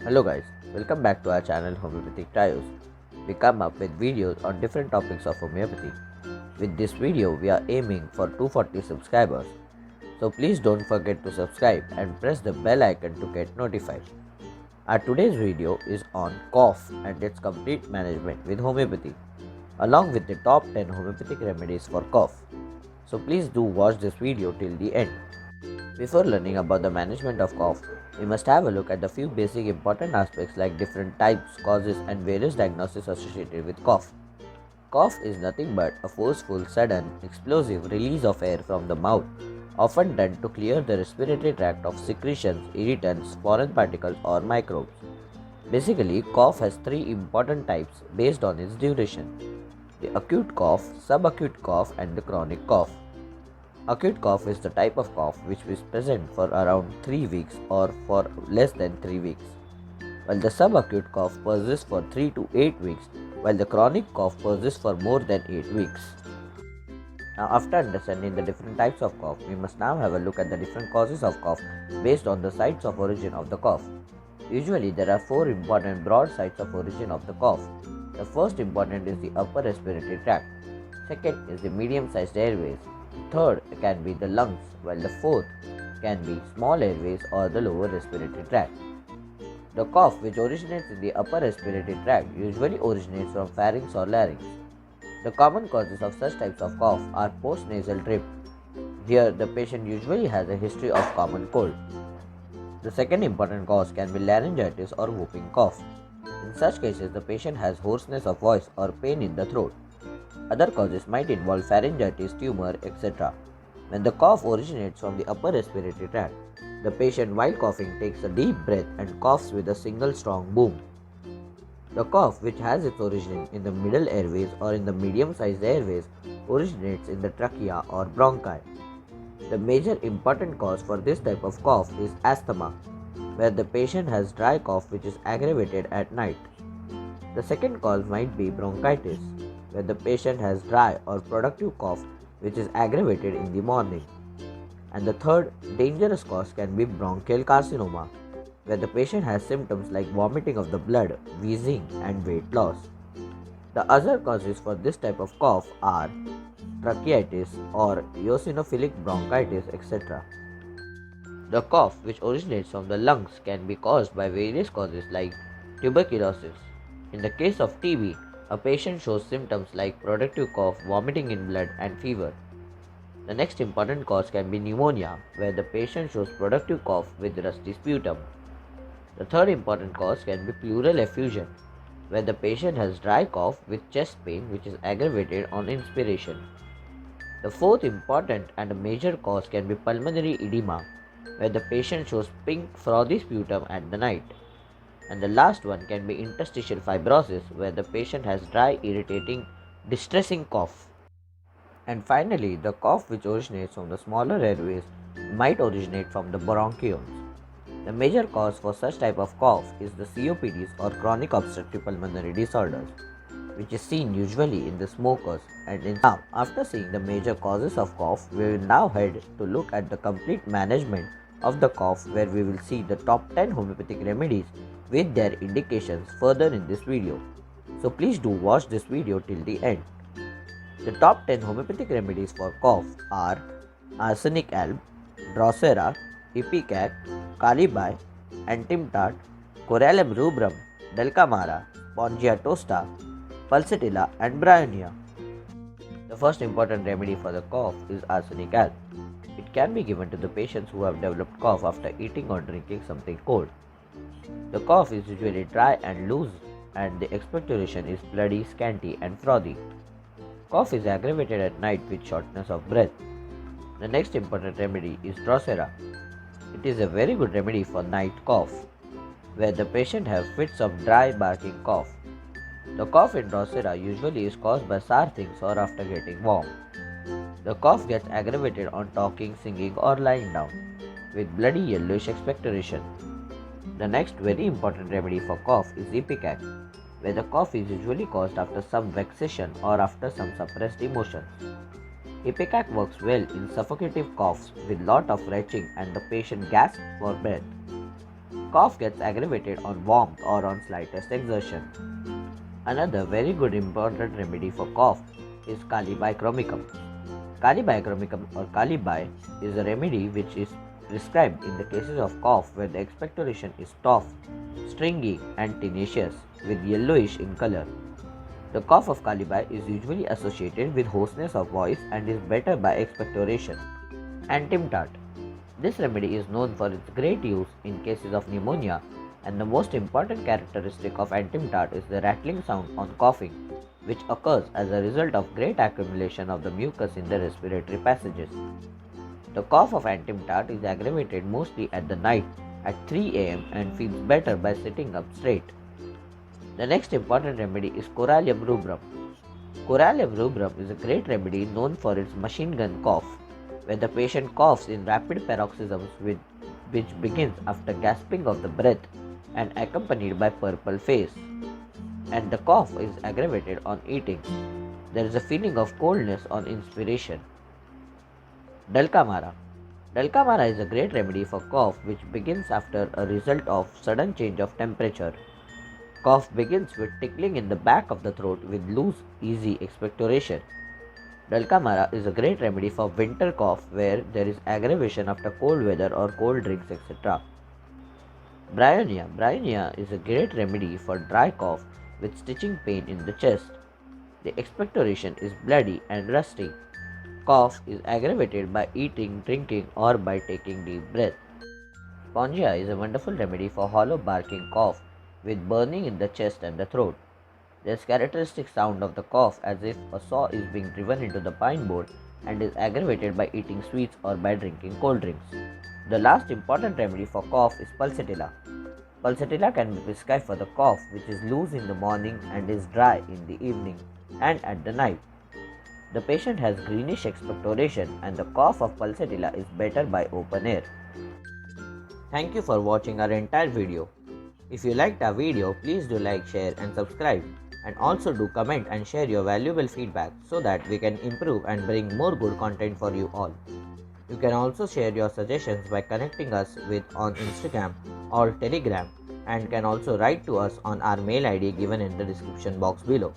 Hello guys, welcome back to our channel Homeopathic Trios. We come up with videos on different topics of homeopathy. With this video, we are aiming for 240 subscribers. So please don't forget to subscribe and press the bell icon to get notified. Our today's video is on cough and its complete management with homeopathy, along with the top 10 homeopathic remedies for cough. So please do watch this video till the end. Before learning about the management of cough, we must have a look at the few basic important aspects like different types, causes, and various diagnoses associated with cough. Cough is nothing but a forceful, sudden, explosive release of air from the mouth, often done to clear the respiratory tract of secretions, irritants, foreign particles, or microbes. Basically, cough has three important types based on its duration: the acute cough, subacute cough, and the chronic cough. Acute cough is the type of cough which is present for around 3 weeks or for less than 3 weeks, while the subacute cough persists for 3 to 8 weeks, while the chronic cough persists for more than 8 weeks. Now, after understanding the different types of cough, we must now have a look at the different causes of cough based on the sites of origin of the cough. Usually, there are four important broad sites of origin of the cough. The first important is the upper respiratory tract. Second is the medium-sized airways. Third can be the lungs, while the fourth can be small airways or the lower respiratory tract. The cough which originates in the upper respiratory tract usually originates from pharynx or larynx. The common causes of such types of cough are postnasal drip. Here, the patient usually has a history of common cold. The second important cause can be laryngitis or whooping cough. In such cases, the patient has hoarseness of voice or pain in the throat. Other causes might involve pharyngitis, tumor, etc. When the cough originates from the upper respiratory tract, the patient while coughing takes a deep breath and coughs with a single strong boom. The cough, which has its origin in the middle airways or in the medium-sized airways, originates in the trachea or bronchi. The major important cause for this type of cough is asthma, where the patient has dry cough which is aggravated at night. The second cause might be bronchitis, where the patient has dry or productive cough which is aggravated in the morning. And the third dangerous cause can be bronchial carcinoma, where the patient has symptoms like vomiting of the blood, wheezing, and weight loss. The other causes for this type of cough are tracheitis or eosinophilic bronchitis, etc. The cough, which originates from the lungs, can be caused by various causes like tuberculosis. In the case of TB, a patient shows symptoms like productive cough, vomiting in blood, and fever. The next important cause can be pneumonia, where the patient shows productive cough with rusty sputum. The third important cause can be pleural effusion, where the patient has dry cough with chest pain which is aggravated on inspiration. The fourth important and a major cause can be pulmonary edema, where the patient shows pink frothy sputum at the night. And the last one can be interstitial fibrosis, where the patient has dry, irritating, distressing cough. And finally, the cough which originates from the smaller airways might originate from the bronchioles. The major cause for such type of cough is the COPDs or chronic obstructive pulmonary disorders, which is seen usually in the smokers and in now. After seeing the major causes of cough, we will now head to look at the complete management of the cough, where we will see the top 10 homeopathic remedies with their indications further in this video. So please do watch this video till the end. The top 10 homeopathic remedies for cough are arsenic alb, drosera, ipecac, calibai, antimtat, corallum rubrum, delcamara, spongia tosta, pulsatilla, and bryonia. The first important remedy for the cough is arsenic alb. It can be given to the patients who have developed cough after eating or drinking something cold. The cough is usually dry and loose, and the expectoration is bloody, scanty, and frothy. Cough is aggravated at night with shortness of breath. The next important remedy is Drosera. It is a very good remedy for night cough, where the patient have fits of dry barking cough. The cough in Drosera usually is caused by sour things or after getting warm. The cough gets aggravated on talking, singing, or lying down, with bloody yellowish expectoration. The next very important remedy for cough is Ipecac, where the cough is usually caused after some vexation or after some suppressed emotions. Ipecac works well in suffocative coughs with lot of retching and the patient gasps for breath. Cough gets aggravated on warmth or on slightest exertion. Another very good important remedy for cough is Kali Bichromicum. Kali Bichromicum or Kali Bi is a remedy which is prescribed in the cases of cough where the expectoration is tough, stringy and tenacious with yellowish in color. The cough of Kali Bi is usually associated with hoarseness of voice and is better by expectoration. Antimtat. This remedy is known for its great use in cases of pneumonia, and the most important characteristic of Antimtat is the rattling sound on coughing, which occurs as a result of great accumulation of the mucus in the respiratory passages. The cough of Antimtat is aggravated mostly at the night at 3 am and feels better by sitting up straight. The next important remedy is Corallium rubrum. Corallium rubrum is a great remedy known for its machine gun cough, where the patient coughs in rapid paroxysms which begins after gasping of the breath and accompanied by purple face, and the cough is aggravated on eating. There is a feeling of coldness on inspiration. Dulcamara. Dulcamara is a great remedy for cough which begins after a result of sudden change of temperature. Cough begins with tickling in the back of the throat with loose, easy expectoration. Dulcamara is a great remedy for winter cough where there is aggravation after cold weather or cold drinks, etc. Bryonia. Bryonia is a great remedy for dry cough with stitching pain in the chest. The expectoration is bloody and rusty. Cough is aggravated by eating, drinking, or by taking deep breath. Spongia is a wonderful remedy for hollow barking cough with burning in the chest and the throat. There is characteristic sound of the cough as if a saw is being driven into the pine board and is aggravated by eating sweets or by drinking cold drinks. The last important remedy for cough is pulsatilla. Pulsatilla can be prescribed for the cough which is loose in the morning and is dry in the evening and at the night. The patient has greenish expectoration and the cough of pulsatilla is better by open air. Thank you for watching our entire video. If you liked our video, please do like, share and subscribe, and also do comment and share your valuable feedback so that we can improve and bring more good content for you all. You can also share your suggestions by connecting us with on Instagram or Telegram, and can also write to us on our mail ID given in the description box below.